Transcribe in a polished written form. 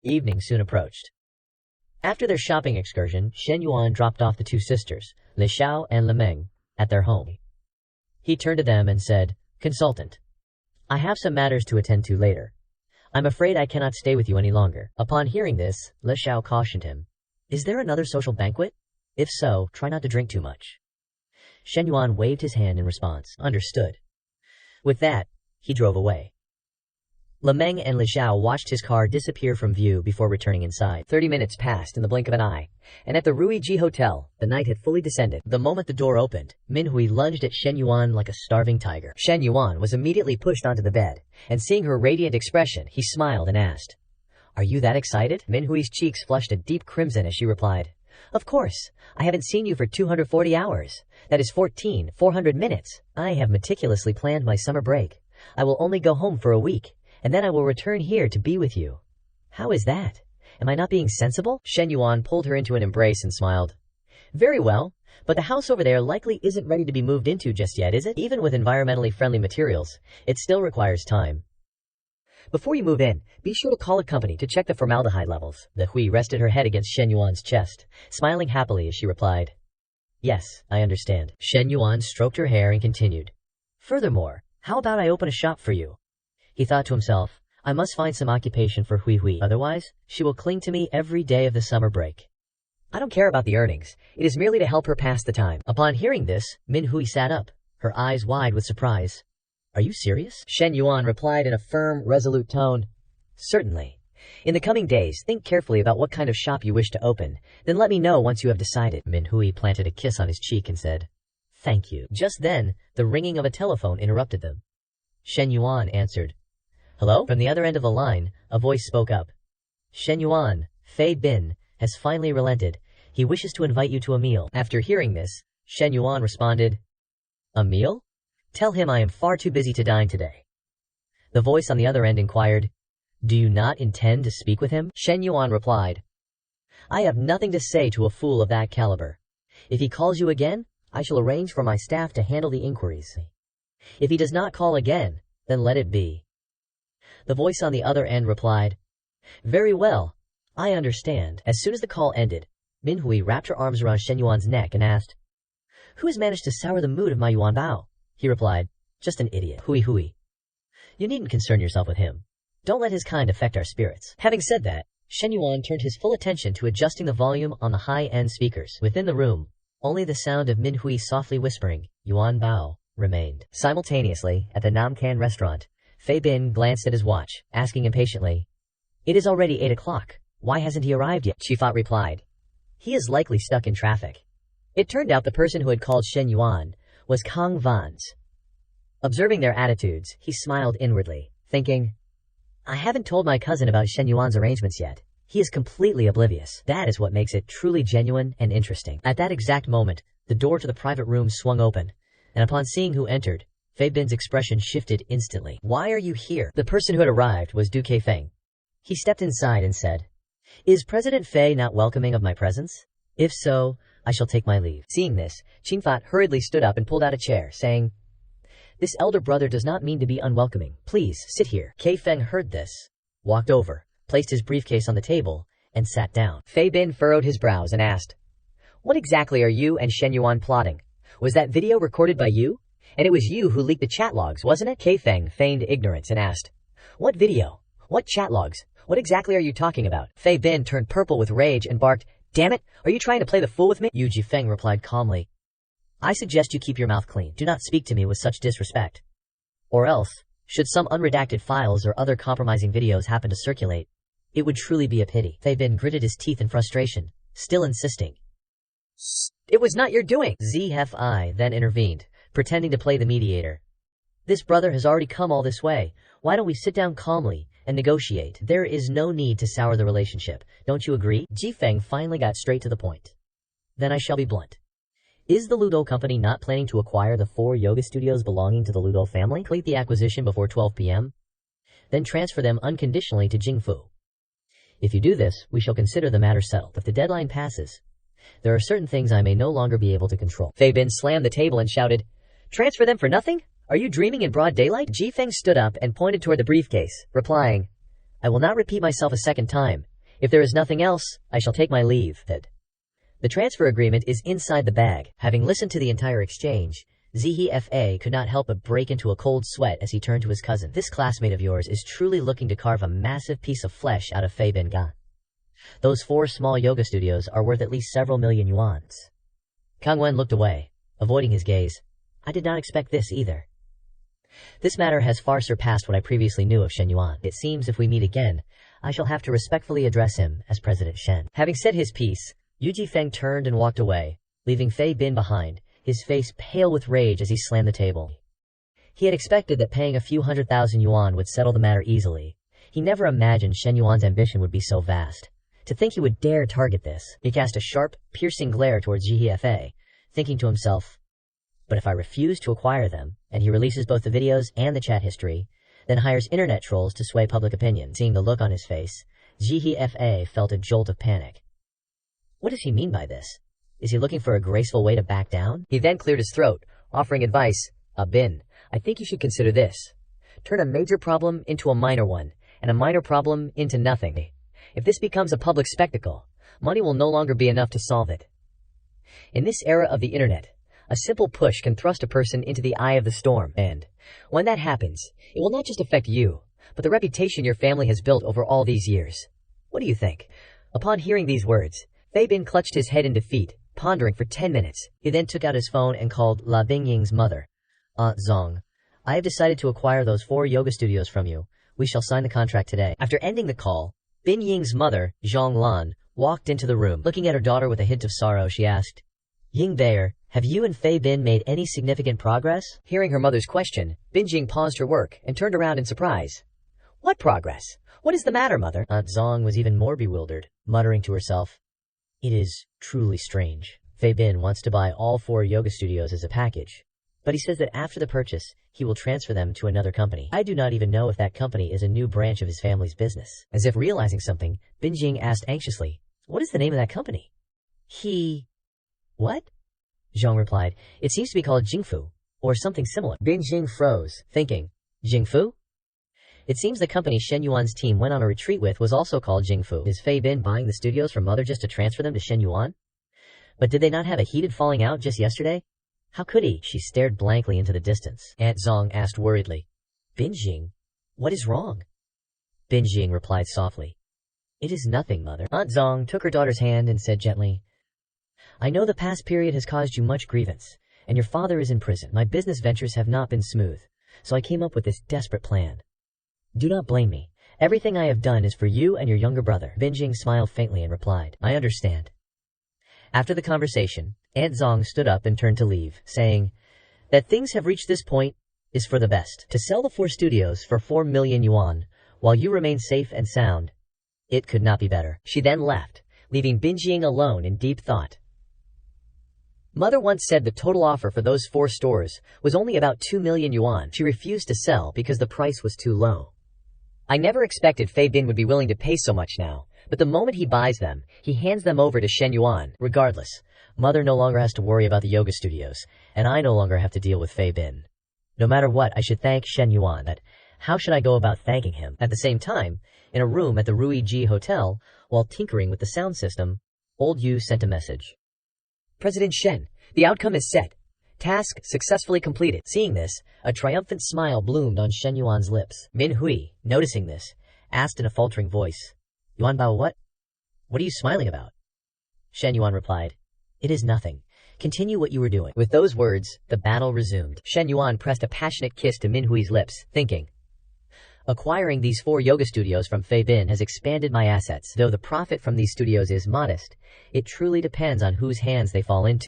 Evening soon approached. After their shopping excursion, Shen Yuan dropped off the two sisters, Li Xiao and Li Meng, at their home. He turned to them and said, "Consultant, I have some matters to attend to later. I'm afraid I cannot stay with you any longer." Upon hearing this, Li Xiao cautioned him, "Is there another social banquet? If so, try not to drink too much." Shen Yuan waved his hand in response. Understood. With that, he drove away. Li Meng and Li Xiao watched his car disappear from view before returning inside. 30 minutes passed in the blink of an eye, and at the Ruiji Hotel, the night had fully descended. The moment the door opened, Minhui lunged at Shen Yuan like a starving tiger. Shen Yuan was immediately pushed onto the bed, and seeing her radiant expression, he smiled and asked, "Are you that excited?" Minhui's cheeks flushed a deep crimson as she replied, "Of course. I haven't seen you for 240 hours. That is 400 minutes. I have meticulously planned my summer break. I will only go home for a week, and then I will return here to be with you." "How is that? Am I not being sensible?" Shen Yuan pulled her into an embrace and smiled. "Very well, but the house over there likely isn't ready to be moved into just yet, is it? Even with environmentally friendly materials, it still requires time. Before you move in, be sure to call a company to check the formaldehyde levels." The Hui rested her head against Shen Yuan's chest, smiling happily as she replied, "Yes, I understand." Shen Yuan stroked her hair and continued, "Furthermore, how about I open a shop for you?" He thought to himself, "I must find some occupation for Hui, otherwise she will cling to me every day of the summer break. I don't care about the earnings, it is merely to help her pass the time." Upon hearing this, Minhui sat up, her eyes wide with surprise. "Are you serious?" Shen Yuan replied in a firm, resolute tone, "Certainly. In the coming days, think carefully about what kind of shop you wish to open, then let me know once you have decided." Minhui planted a kiss on his cheek and said, "Thank you." Just then, the ringing of a telephone interrupted them. Shen Yuan answered. "Hello?" From the other end of the line, a voice spoke up. "Shen Yuan, Fei Bin, has finally relented. He wishes to invite you to a meal." After hearing this, Shen Yuan responded, "A meal? Tell him I am far too busy to dine today." The voice on the other end inquired, "Do you not intend to speak with him?" Shen Yuan replied, "I have nothing to say to a fool of that caliber. If he calls you again, I shall arrange for my staff to handle the inquiries. If he does not call again, then let it be." The voice on the other end replied, "Very well, I understand." As soon as the call ended, Minhui wrapped her arms around Shen Yuan's neck and asked, "Who has managed to sour the mood of my Yuan Bao?" He replied, "Just an idiot. Hui. You needn't concern yourself with him. Don't let his kind affect our spirits." Having said that, Shen Yuan turned his full attention to adjusting the volume on the high-end speakers. Within the room, only the sound of Minhui softly whispering, "Yuan Bao," remained. Simultaneously, at the Namkan restaurant, Fei Bin glanced at his watch, asking impatiently, "It is already 8 o'clock. Why hasn't he arrived yet?" Qifat replied, "He is likely stuck in traffic." It turned out the person who had called Shen Yuan was Kang Van's. Observing their attitudes, he smiled inwardly, thinking, "I haven't told my cousin about Shen Yuan's arrangements yet. He is completely oblivious. That is what makes it truly genuine and interesting." At that exact moment, the door to the private room swung open, and upon seeing who entered, Fei Bin's expression shifted instantly. "Why are you here?" The person who had arrived was Du Feng. He stepped inside and said, "Is President Fei not welcoming of my presence? If so, I shall take my leave." Seeing this, Qingfat hurriedly stood up and pulled out a chair, saying, "This elder brother does not mean to be unwelcoming. Please, sit here." Feng heard this, walked over, placed his briefcase on the table, and sat down. Fei Bin furrowed his brows and asked, "What exactly are you and Shen Yuan plotting? Was that video recorded by you? And it was you who leaked the chat logs, wasn't it?" Feng feigned ignorance and asked, "What video? What chat logs? What exactly are you talking about?" Fei Bin turned purple with rage and barked, "Damn it! Are you trying to play the fool with me?" Yu Jifeng replied calmly, "I suggest you keep your mouth clean. Do not speak to me with such disrespect. Or else, should some unredacted files or other compromising videos happen to circulate, it would truly be a pity." Fei Bin gritted his teeth in frustration, still insisting, "It was not your doing." ZFI then intervened, pretending to play the mediator. "This brother has already come all this way. Why don't we sit down calmly and negotiate? There is no need to sour the relationship. Don't you agree?" Jifeng finally got straight to the point. "Then I shall be blunt. Is the Ludo company not planning to acquire the 4 yoga studios belonging to the Ludo family? Complete the acquisition before 12 p.m. Then transfer them unconditionally to Jingfu. If you do this, we shall consider the matter settled. If the deadline passes, there are certain things I may no longer be able to control." Fei Bin slammed the table and shouted, "Transfer them for nothing? Are you dreaming in broad daylight?" Jifeng stood up and pointed toward the briefcase, replying, "I will not repeat myself a second time, If there is nothing else, I shall take my leave. The transfer agreement is inside the bag. Having listened to the entire exchange, ZHFA could not help but break into a cold sweat as he turned to his cousin. This classmate of yours is truly looking to carve a massive piece of flesh out of Fei Bin Ga. Those 4 small yoga studios are worth at least several million yuans. Kang Wen looked away, avoiding his gaze. I did not expect this either. This matter has far surpassed what I previously knew of Shen Yuan. It seems if we meet again, I shall have to respectfully address him as President Shen. Having said his piece, Yu Jifeng turned and walked away, leaving Fei Bin behind, his face pale with rage as he slammed the table. He had expected that paying a few 100,000 yuan would settle the matter easily. He never imagined Shen Yuan's ambition would be so vast. To think he would dare target this. He cast a sharp, piercing glare towards ZHFA, thinking to himself, but if I refuse to acquire them, and he releases both the videos and the chat history, then hires internet trolls to sway public opinion. Seeing the look on his face, ZHFA felt a jolt of panic. What does he mean by this? Is he looking for a graceful way to back down? He then cleared his throat, offering advice. Bin, I think you should consider this. Turn a major problem into a minor one, and a minor problem into nothing. If this becomes a public spectacle, money will no longer be enough to solve it. In this era of the internet, a simple push can thrust a person into the eye of the storm, and when that happens, it will not just affect you, but the reputation your family has built over all these years. What do you think? Upon hearing these words, Fei Bin clutched his head in defeat, pondering for 10 minutes. He then took out his phone and called La Bingying's mother. Aunt Zong, I have decided to acquire those 4 yoga studios from you. We shall sign the contract today. After ending the call, Bingying's mother, Zhang Lan, walked into the room. Looking at her daughter with a hint of sorrow, she asked, Ying Bayer, have you and Fei Bin made any significant progress? Hearing her mother's question, Binjing paused her work and turned around in surprise. What progress? What is the matter, mother? Aunt Zong was even more bewildered, muttering to herself, It is truly strange. Fei Bin wants to buy all 4 yoga studios as a package, but he says that after the purchase, he will transfer them to another company. I do not even know if that company is a new branch of his family's business. As if realizing something, Binjing asked anxiously, What is the name of that company? What? Zhang replied, It seems to be called Jingfu, or something similar. Binjing froze, thinking, Jingfu? It seems the company Shen Yuan's team went on a retreat with was also called Jingfu. Is Fei Bin buying the studios from mother just to transfer them to Shen Yuan? But did they not have a heated falling out just yesterday? How could he? She stared blankly into the distance. Aunt Zong asked worriedly, Binjing, what is wrong? Binjing replied softly, It is nothing, mother. Aunt Zong took her daughter's hand and said gently, I know the past period has caused you much grievance, and your father is in prison. My business ventures have not been smooth, so I came up with this desperate plan. Do not blame me. Everything I have done is for you and your younger brother. Binjing smiled faintly and replied, I understand. After the conversation, Aunt Zong stood up and turned to leave, saying, That things have reached this point is for the best. To sell the 4 studios for 4 million yuan, while you remain safe and sound, it could not be better. She then left, leaving Binjing alone in deep thought. Mother once said the total offer for those 4 stores was only about 2 million yuan. She refused to sell because the price was too low. I never expected Fei Bin would be willing to pay so much now, but the moment he buys them, he hands them over to Shen Yuan. Regardless, mother no longer has to worry about the yoga studios, and I no longer have to deal with Fei Bin. No matter what, I should thank Shen Yuan. But how should I go about thanking him? At the same time, in a room at the Rui Ji Hotel, while tinkering with the sound system, old Yu sent a message. President Shen, the outcome is set. Task successfully completed. Seeing this, a triumphant smile bloomed on Shen Yuan's lips. Min Hui, noticing this, asked in a faltering voice, Yuan Bao, what? What are you smiling about? Shen Yuan replied, It is nothing. Continue what you were doing. With those words, the battle resumed. Shen Yuan pressed a passionate kiss to Min Hui's lips, thinking, Acquiring these 4 yoga studios from Fei Bin has expanded my assets. Though the profit from these studios is modest, it truly depends on whose hands they fall into.